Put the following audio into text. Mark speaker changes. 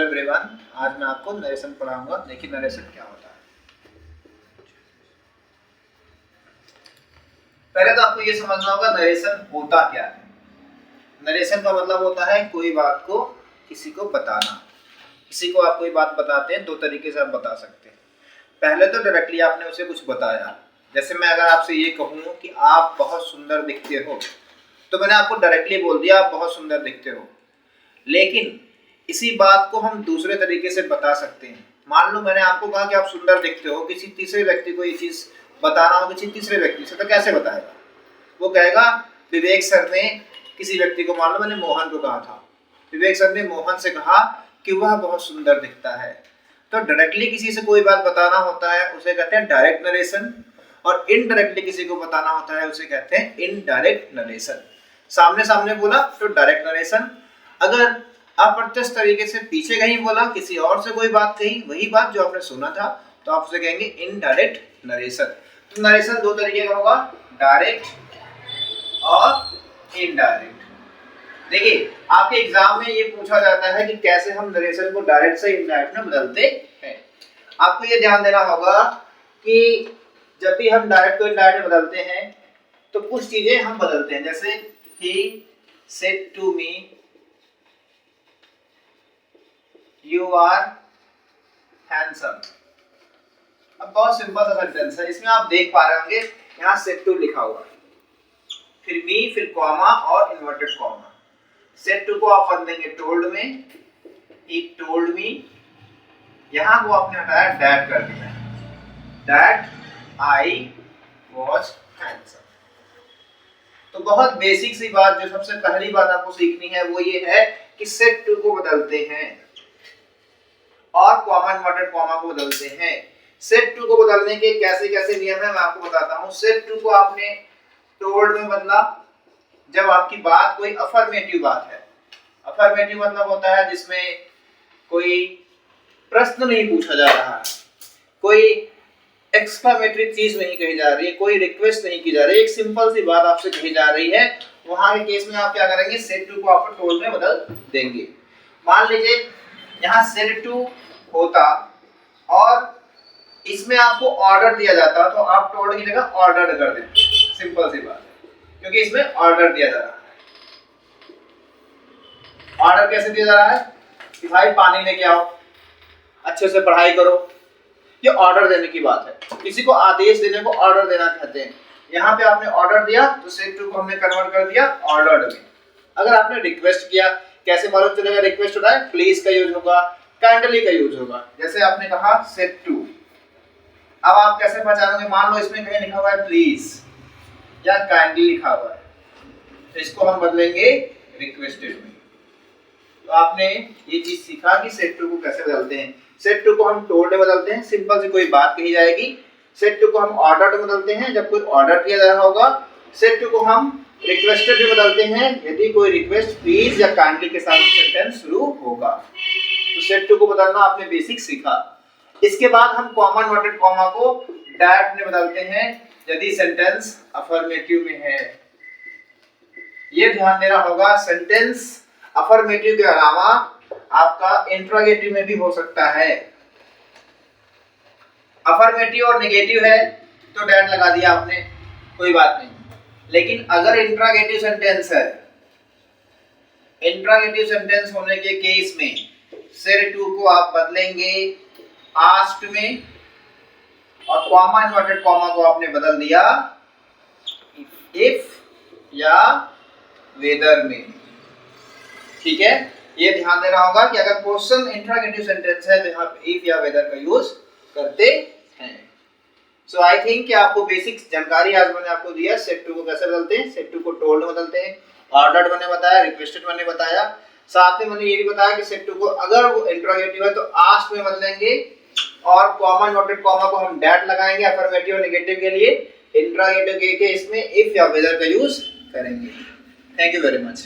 Speaker 1: Everyone, आज मैं आपको नरेशन पढ़ाऊंगा। देखिए नरेशन क्या होता है। पहले तो आपको ये समझना होगा नरेशन होता क्या है। नरेशन का मतलब होता है कोई बात को किसी को बताना। किसी को आप कोई बात बताते हैं, दो तरीके से आप बता सकते हैं। पहले तो डायरेक्टली आपने उसे कुछ बताया, जैसे मैं अगर आपसे ये कहूँ कि आप बहुत सुंदर दिखते हो, तो मैंने आपको डायरेक्टली बोल दिया आप बहुत सुंदर दिखते हो। लेकिन इसी बात को हम दूसरे तरीके से बता सकते हैं। मान लो मैंने आपको कहा कि आप सुंदर दिखते हो, किसी तीसरे व्यक्ति को ये चीज बताना हो किसी तीसरे व्यक्ति से, तो कैसे बताएगा? वो कहेगा विवेक सर ने किसी व्यक्ति को, मान लो मैंने मोहन को कहा था, विवेक सर ने मोहन से कहा कि वह बहुत सुंदर दिखता है। तो डायरेक्टली किसी से कोई बात बताना होता है उसे कहते हैं डायरेक्ट नरेशन, और इनडायरेक्टली किसी को बताना होता है उसे कहते हैं इनडायरेक्ट नरेशन। सामने सामने बोला तो डायरेक्ट नरेशन, अगर अप्रत्यक्ष तरीके से पीछे कहीं बोला, किसी और से कोई बात कही, वही बात जो आपने सुना था, तो आप उसे कहेंगे इनडायरेक्ट नरेशन। तो नरेशन दो तरीके का होगा, डायरेक्ट और इनडायरेक्ट। देखिए आपके एग्जाम में ये पूछा जाता है कि कैसे हम नरेशन को डायरेक्ट से इनडायरेक्ट में बदलते हैं। आपको ये ध्यान देना होगा कि जब भी हम डायरेक्ट को इनडायरेक्ट में बदलते हैं तो कुछ चीजें हम बदलते हैं, जैसे ही said to me you are handsome. अब बहुत सिंपल सा सेंटेंस है, इसमें आप देख पा रहे होंगे यहाँ सेड टू लिखा हुआ है, फिर मी, फिर कॉमा और इन्वर्टेड कॉमा। सेड टू को आप बदलेंगे टोल्ड में, ही टोल्ड मी। यहाँ वो आपने हटाया दैट कर दिया, दैट आई वॉज हैंडसम। तो बहुत बेसिक सी बात, जो सबसे पहली बात आपको सीखनी है वो ये है कि सेड टू को बदलते हैं और कॉमा इन्वर्टेड कॉमा को बदलते हैं। सेड टू को बदलने के कैसे कैसे नियम है मैं आपको बताता हूँ। सेड टू को आपने टोल्ड में बदला जब आपकी बात कोई अफर्मेटिव बात है। अफर्मेटिव मतलब होता है जिसमें कोई प्रश्न नहीं पूछा जा रहा है, कोई एक्सक्लेमेटरी चीज नहीं कही जा रही है, कोई रिक्वेस्ट नहीं की जा रही है, एक सिंपल सी बात आपसे कही जा रही है। वहां के केस में आप क्या करेंगे, सेड टू को आप टोल्ड में बदल देंगे। मान लीजिए यहाँ सेड टू होता और इसमें आपको ऑर्डर दिया जाता, तो आप टोल्ड की जगह ऑर्डर कर दें। सिंपल सी बात है, क्योंकि इसमें ऑर्डर दिया जा रहा है। ऑर्डर कैसे दिया जा रहा है कि भाई पानी लेके आओ, अच्छे से पढ़ाई करो, ये ऑर्डर देने की बात है। किसी को आदेश देने को ऑर्डर देना कहते हैं। यहाँ पे आपने ऑर्डर दिया तो सेड टू को हमने कन्वर्ट कर दिया ऑर्डर्ड में। अगर आपने रिक्वेस्ट किया, कैसे मालूम चलेगा रिक्वेस्ट होता है? प्लीज का यूज होगा, काइंडली का यूज होगा। जैसे आपने कहा सेड टू, अब आप कैसे पहचानोगे? मान लो इसमें कहीं लिखा हुआ है प्लीज या काइंडली लिखा हुआ है, तो इसको हम बदलेंगे रिक्वेस्टेड में। तो आपने ये चीज सीखा कि सेड टू को कैसे बदलते हैं। सेड टू को हम टोल्ड में बदलते हैं, सिंपल सी कोई बात कही जाएगी। सेड टू को हम ऑर्डर में बदलते हैं जब कोई ऑर्डर किया जा रहा होगा। सेड टू को हम रिक्वेस्टेड में बदलते हैं यदि कोई रिक्वेस्ट प्लीज या काइंडली के साथ सेंटेंस शुरू होगा। तो सेड टू को बदलना आपने बेसिक सीखा। इसके बाद हम कॉमा इन्वर्टेड कॉमा को दैट में बदलते हैं यदि सेंटेंस अफर्मेटिव में है। ये ध्यान देना होगा, सेंटेंस अफर्मेटिव के अलावा आपका इंट्रोगेटिव में भी हो सकता है। अफर्मेटिव और नेगेटिव है तो डैट लगा दिया आपने, कोई बात नहीं। लेकिन अगर इंट्रोगेटिव सेंटेंस है, इंट्रोगेटिव सेंटेंस होने के केस में सेड टू को आप बदलेंगे आस्क्ड में, और कॉमा इन्वर्टेड कॉमा को आपने बदल दिया इफ या वेदर में। ठीक है, ये ध्यान देना होगा कि अगर क्वेश्चन इंट्रोगेटिव सेंटेंस है तो यहाँ पे इफ या वेदर का यूज करते हैं। सो आई थिंक कि आपको बेसिक जानकारी आज मैंने आपको दिया। सेड टू को कैसे बदलते हैं, सेड टू को टोल्ड में बदलते हैं, ऑर्डर्ड मैंने बताया, रिक्वेस्टेड मैंने बताया। साथ में मैंने ये भी बताया कि सेड टू को अगर वो इंट्रोगेटिव है तो आस्क में बदलेंगे, और कॉमा इन्वर्टेड कॉमा को हम दैट लगाएंगे अफर्मेटिव और नेगेटिव के लिए। इंट्रोगेटिव के केस में इफ या वेदर का यूज करेंगे। Thank you very much.